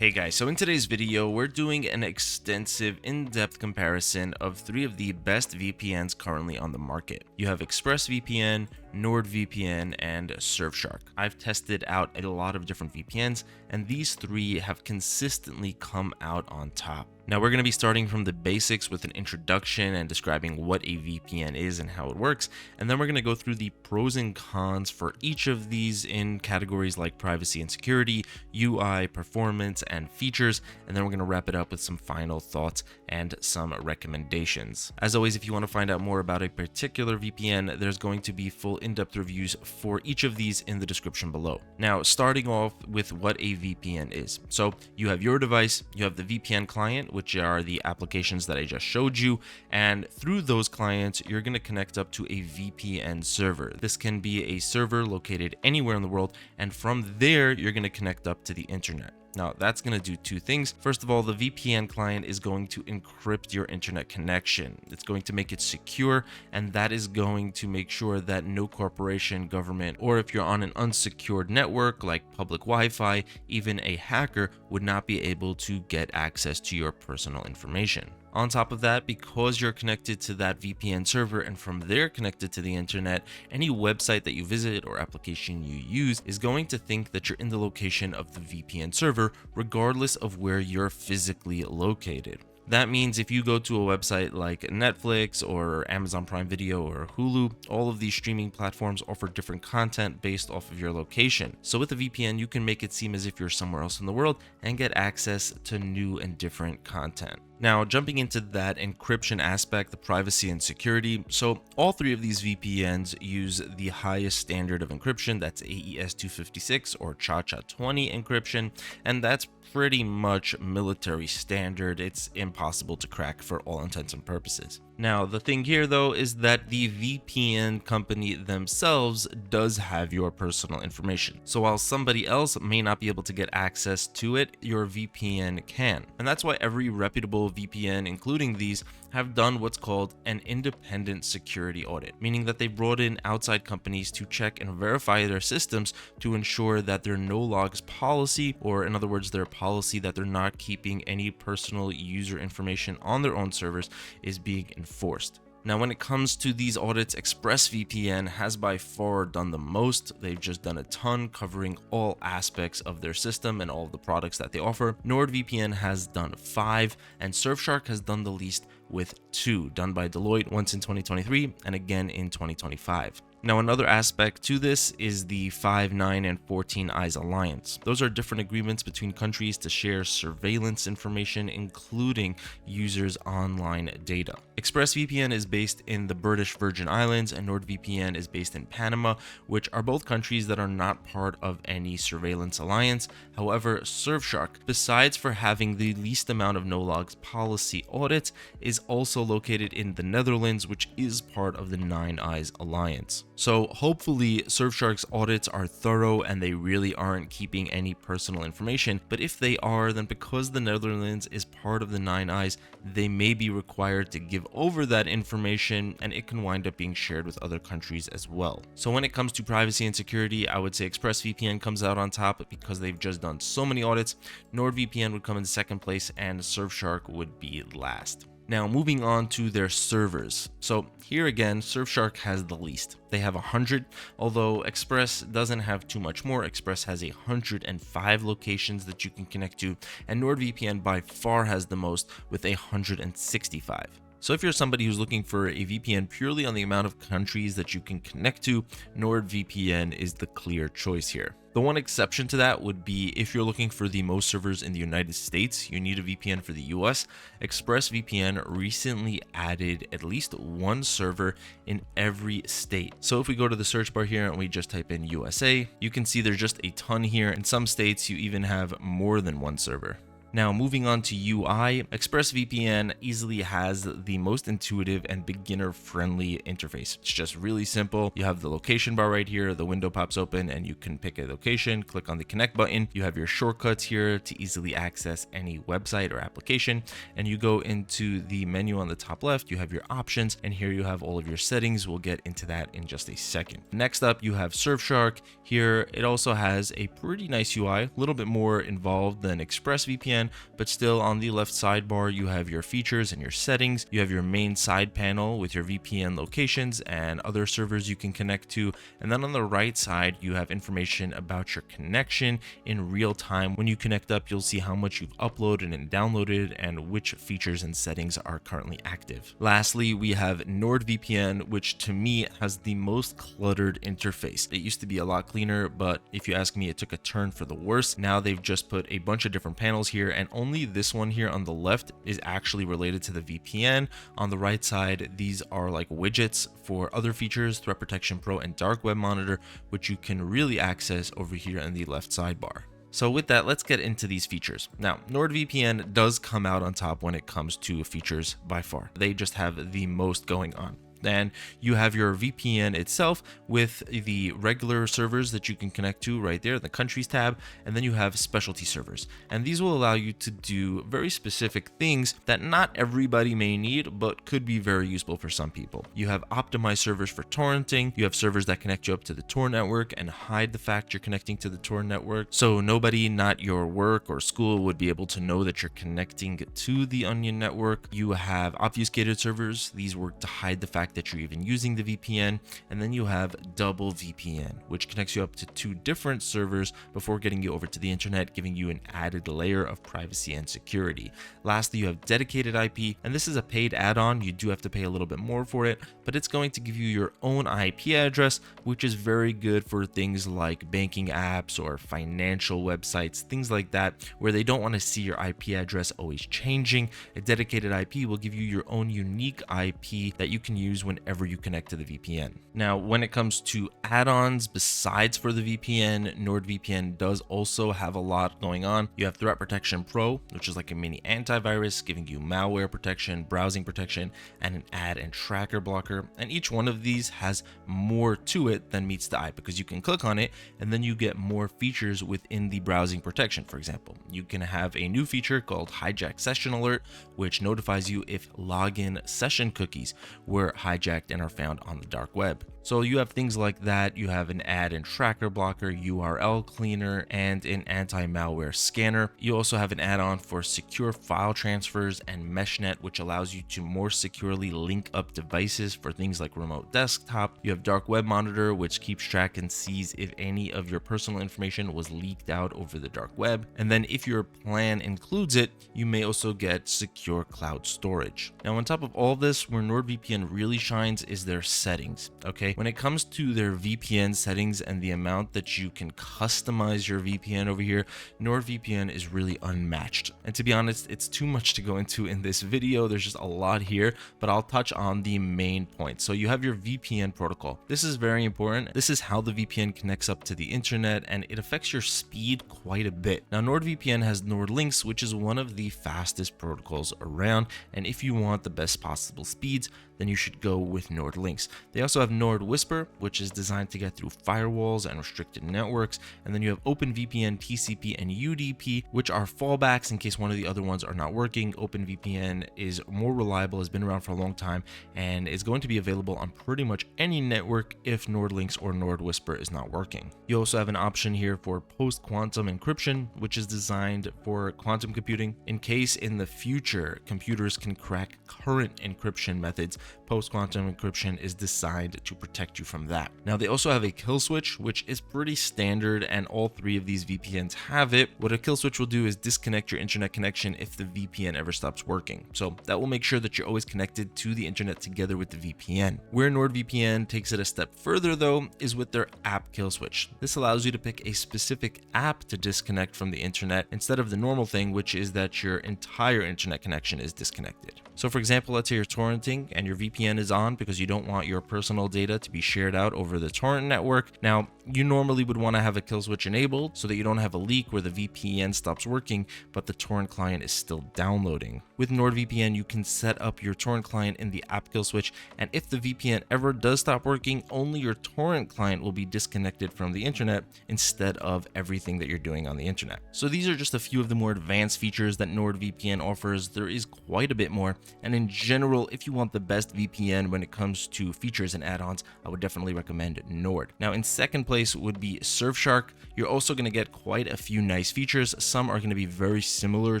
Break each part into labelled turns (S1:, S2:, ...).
S1: Hey guys, so in today's video, we're doing an extensive in-depth comparison of three of the best VPNs currently on the market. You have ExpressVPN, NordVPN, and Surfshark. I've tested out a lot of different VPNs, and these three have consistently come out on top. Now we're going to be starting from the basics with an introduction and describing what a VPN is and how it works, and then we're going to go through the pros and cons for each of these in categories like privacy and security, UI, performance, and features, and then we're going to wrap it up with some final thoughts and some recommendations. As always, if you want to find out more about a particular VPN, there's going to be full in-depth reviews for each of these in the description below. Now, starting off with what a VPN is. So you have your device, you have the VPN client, which are the applications that I just showed you, and through those clients, you're going to connect up to a VPN server. This can be a server located anywhere in the world, and from there, you're going to connect up to the internet. Now, that's going to do two things. First of all, the VPN client is going to encrypt your internet connection. It's going to make it secure, and that is going to make sure that no corporation, government, or if you're on an unsecured network like public Wi-Fi, even a hacker would not be able to get access to your personal information. On top of that, because you're connected to that VPN server and from there connected to the internet, any website that you visit or application you use is going to think that you're in the location of the VPN server, regardless of where you're physically located. That means if you go to a website like Netflix or Amazon Prime Video or Hulu, all of these streaming platforms offer different content based off of your location. So with a VPN, you can make it seem as if you're somewhere else in the world and get access to new and different content. Now, jumping into that encryption aspect, the privacy and security. So all three of these VPNs use the highest standard of encryption. That's AES 256 or CHA-20 encryption. And that's pretty much military standard. It's impossible to crack for all intents and purposes. Now, the thing here though is that the VPN company themselves does have your personal information. So while somebody else may not be able to get access to it, your VPN can. And that's why every reputable VPN, including these, have done what's called an independent security audit, meaning that they brought in outside companies to check and verify their systems to ensure that their no logs policy, or in other words, their policy that they're not keeping any personal user information on their own servers, is being enforced. Now, when it comes to these audits, ExpressVPN has by far done the most. They've just done a ton, covering all aspects of their system and all of the products that they offer. NordVPN has done 5, and Surfshark has done the least with 2, done by Deloitte once in 2023 and again in 2025. Now, another aspect to this is the 5, 9, and 14 Eyes Alliance. Those are different agreements between countries to share surveillance information, including users' online data. ExpressVPN is based in the British Virgin Islands, and NordVPN is based in Panama, which are both countries that are not part of any surveillance alliance. However, Surfshark, besides for having the least amount of no-logs policy audits, is also located in the Netherlands, which is part of the 9 Eyes Alliance. So hopefully Surfshark's audits are thorough and they really aren't keeping any personal information, but if they are, then because the Netherlands is part of the 9 Eyes, they may be required to give over that information, and it can wind up being shared with other countries as well. So when it comes to privacy and security, I would say ExpressVPN comes out on top because they've just done so many audits. NordVPN would come in second place and Surfshark would be last. Now, moving on to their servers. So here again, Surfshark has the least. They have 100, although Express doesn't have too much more. Express has 105 locations that you can connect to, and NordVPN by far has the most with 165. So if you're somebody who's looking for a VPN purely on the amount of countries that you can connect to, NordVPN is the clear choice here. The one exception to that would be if you're looking for the most servers in the United States, you need a VPN for the US. ExpressVPN recently added at least one server in every state. So if we go to the search bar here and we just type in USA, you can see there's just a ton here. In some states, you even have more than one server. Now, moving on to UI, ExpressVPN easily has the most intuitive and beginner-friendly interface. It's just really simple. You have the location bar right here, the window pops open, and you can pick a location, click on the connect button. You have your shortcuts here to easily access any website or application, and you go into the menu on the top left, you have your options, and here you have all of your settings. We'll get into that in just a second. Next up, you have Surfshark. Here, it also has a pretty nice UI, a little bit more involved than ExpressVPN, but still on the left sidebar, you have your features and your settings. You have your main side panel with your VPN locations and other servers you can connect to. And then on the right side, you have information about your connection in real time. When you connect up, you'll see how much you've uploaded and downloaded and which features and settings are currently active. Lastly, we have NordVPN, which to me has the most cluttered interface. It used to be a lot cleaner, but if you ask me, it took a turn for the worse. Now they've just put a bunch of different panels here, and only this one here on the left is actually related to the VPN. On the right side, these are like widgets for other features, Threat Protection Pro and Dark Web Monitor, which you can really access over here in the left sidebar. So with that, let's get into these features. Now, NordVPN does come out on top when it comes to features by far. They just have the most going on. Then you have your VPN itself with the regular servers that you can connect to right there, the countries tab, and then you have specialty servers. And these will allow you to do very specific things that not everybody may need, but could be very useful for some people. You have optimized servers for torrenting. You have servers that connect you up to the Tor network and hide the fact you're connecting to the Tor network. So nobody, not your work or school, would be able to know that you're connecting to the Onion network. You have obfuscated servers. These work to hide the fact that you're even using the VPN. And then you have double VPN, which connects you up to 2 different servers before getting you over to the internet, giving you an added layer of privacy and security. Lastly, you have dedicated IP, and this is a paid add-on. You do have to pay a little bit more for it, but it's going to give you your own IP address, which is very good for things like banking apps or financial websites, things like that, where they don't want to see your IP address always changing. A dedicated IP will give you your own unique IP that you can use whenever you connect to the VPN. Now, when it comes to add-ons besides for the VPN, NordVPN does also have a lot going on. You have Threat Protection Pro, which is like a mini antivirus, giving you malware protection, browsing protection, and an ad and tracker blocker. And each one of these has more to it than meets the eye, because you can click on it and then you get more features within the browsing protection. For example, you can have a new feature called Hijack Session Alert, which notifies you if login session cookies were hijacked and are found on the dark web. So you have things like that. You have an ad and tracker blocker, URL cleaner, and an anti-malware scanner. You also have an add-on for secure file transfers and MeshNet, which allows you to more securely link up devices for things like remote desktop. You have Dark Web Monitor, which keeps track and sees if any of your personal information was leaked out over the dark web. And then if your plan includes it, you may also get secure cloud storage. Now, on top of all this, where NordVPN really shines is their settings, okay? When it comes to their VPN settings and the amount that you can customize your VPN over here, NordVPN is really unmatched. And to be honest, it's too much to go into in this video. There's just a lot here, but I'll touch on the main points. So you have your VPN protocol. This is very important. This is how the VPN connects up to the internet, and it affects your speed quite a bit. Now, NordVPN has NordLynx, which is one of the fastest protocols around. And if you want the best possible speeds, then you should go with NordLynx. They also have NordWhisper, which is designed to get through firewalls and restricted networks. And then you have OpenVPN, TCP, and UDP, which are fallbacks in case one of the other ones are not working. OpenVPN is more reliable, has been around for a long time, and is going to be available on pretty much any network if NordLynx or NordWhisper is not working. You also have an option here for post-quantum encryption, which is designed for quantum computing. In case in the future computers can crack current encryption methods, post-quantum encryption is designed to protect you from that. Now, they also have a kill switch, which is pretty standard, and all 3 of these VPNs have it. What a kill switch will do is disconnect your internet connection if the VPN ever stops working. So that will make sure that you're always connected to the internet together with the VPN. Where NordVPN takes it a step further, though, is with their app kill switch. This allows you to pick a specific app to disconnect from the internet instead of the normal thing, which is that your entire internet connection is disconnected. So for example, let's say you're torrenting and your VPN is on because you don't want your personal data to be shared out over the torrent network. Now, you normally would want to have a kill switch enabled so that you don't have a leak where the VPN stops working, but the torrent client is still downloading. With NordVPN, you can set up your torrent client in the app kill switch, and if the VPN ever does stop working, only your torrent client will be disconnected from the internet instead of everything that you're doing on the internet. So these are just a few of the more advanced features that NordVPN offers. There is quite a bit more, and in general, if you want the best VPN when it comes to features and add-ons, I would definitely recommend Nord. Now, in second place would be Surfshark. You're also going to get quite a few nice features. Some are going to be very similar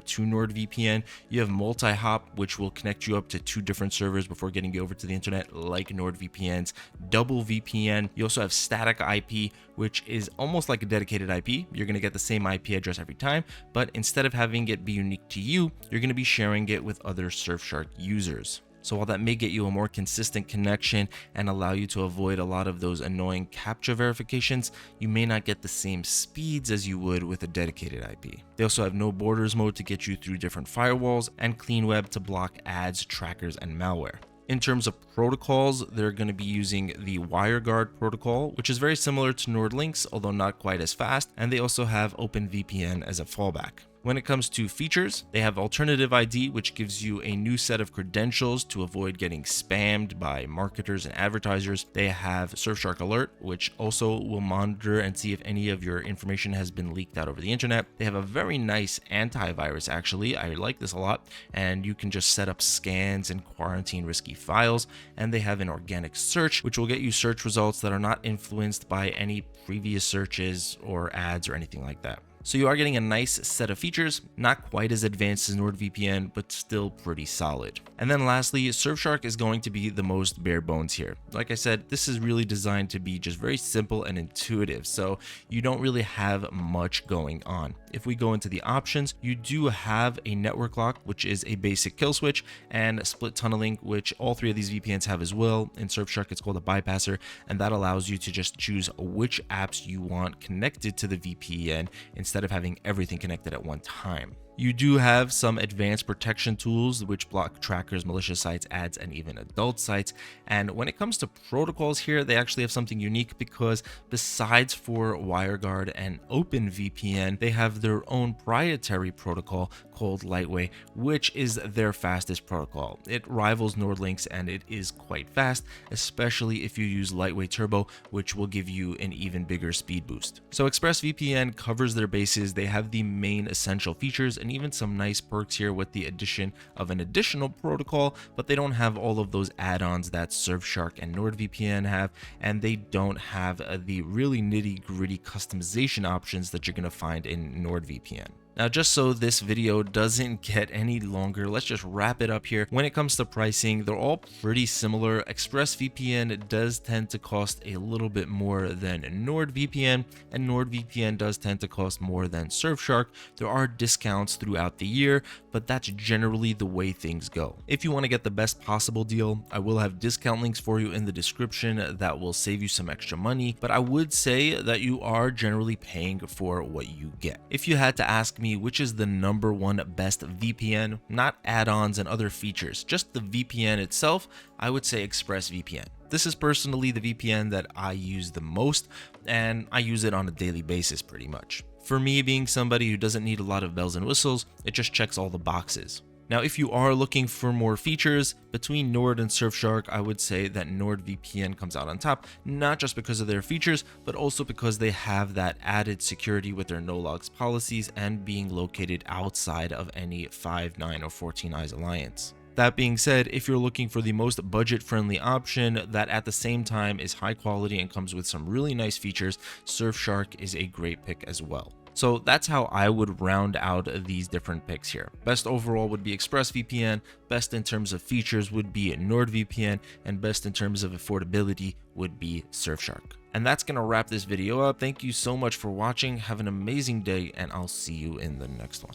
S1: to NordVPN. You have multi-hop, which will connect you up to 2 different servers before getting you over to the internet, like NordVPN's double VPN. You also have static IP, which is almost like a dedicated IP. You're going to get the same IP address every time, but instead of having it be unique to you, you're going to be sharing it with other Surfshark users. So while that may get you a more consistent connection and allow you to avoid a lot of those annoying CAPTCHA verifications, you may not get the same speeds as you would with a dedicated IP. They also have no borders mode to get you through different firewalls, and clean web to block ads, trackers, and malware. In terms of protocols, they're going to be using the WireGuard protocol, which is very similar to NordLynx, although not quite as fast, and they also have OpenVPN as a fallback. When it comes to features, they have Alternative ID, which gives you a new set of credentials to avoid getting spammed by marketers and advertisers. They have Surfshark Alert, which also will monitor and see if any of your information has been leaked out over the internet. They have a very nice antivirus, actually. I like this a lot, and you can just set up scans and quarantine risky files. And they have an organic search, which will get you search results that are not influenced by any previous searches or ads or anything like that. So you are getting a nice set of features, not quite as advanced as NordVPN, but still pretty solid. And then lastly, Surfshark is going to be the most bare bones here. Like I said, this is really designed to be just very simple and intuitive, so you don't really have much going on. If we go into the options, you do have a network lock, which is a basic kill switch, and split tunneling, which all 3 of these VPNs have as well. In Surfshark, it's called a bypasser, and that allows you to just choose which apps you want connected to the VPN instead of having everything connected at one time. You do have some advanced protection tools which block trackers, malicious sites, ads, and even adult sites. And when it comes to protocols here, they actually have something unique because besides for WireGuard and OpenVPN, they have their own proprietary protocol called Lightway, which is their fastest protocol. It rivals NordLynx and it is quite fast, especially if you use Lightway Turbo, which will give you an even bigger speed boost. So ExpressVPN covers their bases. They have the main essential features and even some nice perks here with the addition of an additional protocol, but they don't have all of those add-ons that Surfshark and NordVPN have, and they don't have the really nitty-gritty customization options that you're going to find in NordVPN. Now, just so this video doesn't get any longer, let's just wrap it up here. When it comes to pricing, they're all pretty similar. ExpressVPN does tend to cost a little bit more than NordVPN, and NordVPN does tend to cost more than Surfshark. There are discounts throughout the year, but that's generally the way things go. If you want to get the best possible deal, I will have discount links for you in the description that will save you some extra money, but I would say that you are generally paying for what you get. If you had to ask me which is the #1 best VPN, not add-ons and other features, just the VPN itself, I would say ExpressVPN. This is personally the VPN that I use the most, and I use it on a daily basis pretty much. For me, being somebody who doesn't need a lot of bells and whistles, it just checks all the boxes. Now, if you are looking for more features, between Nord and Surfshark, I would say that NordVPN comes out on top, not just because of their features, but also because they have that added security with their no logs policies and being located outside of any 5, 9, or 14 eyes alliance. That being said, if you're looking for the most budget-friendly option that at the same time is high quality and comes with some really nice features, Surfshark is a great pick as well. So that's how I would round out these different picks here. Best overall would be ExpressVPN, best in terms of features would be NordVPN, and best in terms of affordability would be Surfshark. And that's going to wrap this video up. Thank you so much for watching. Have an amazing day, and I'll see you in the next one.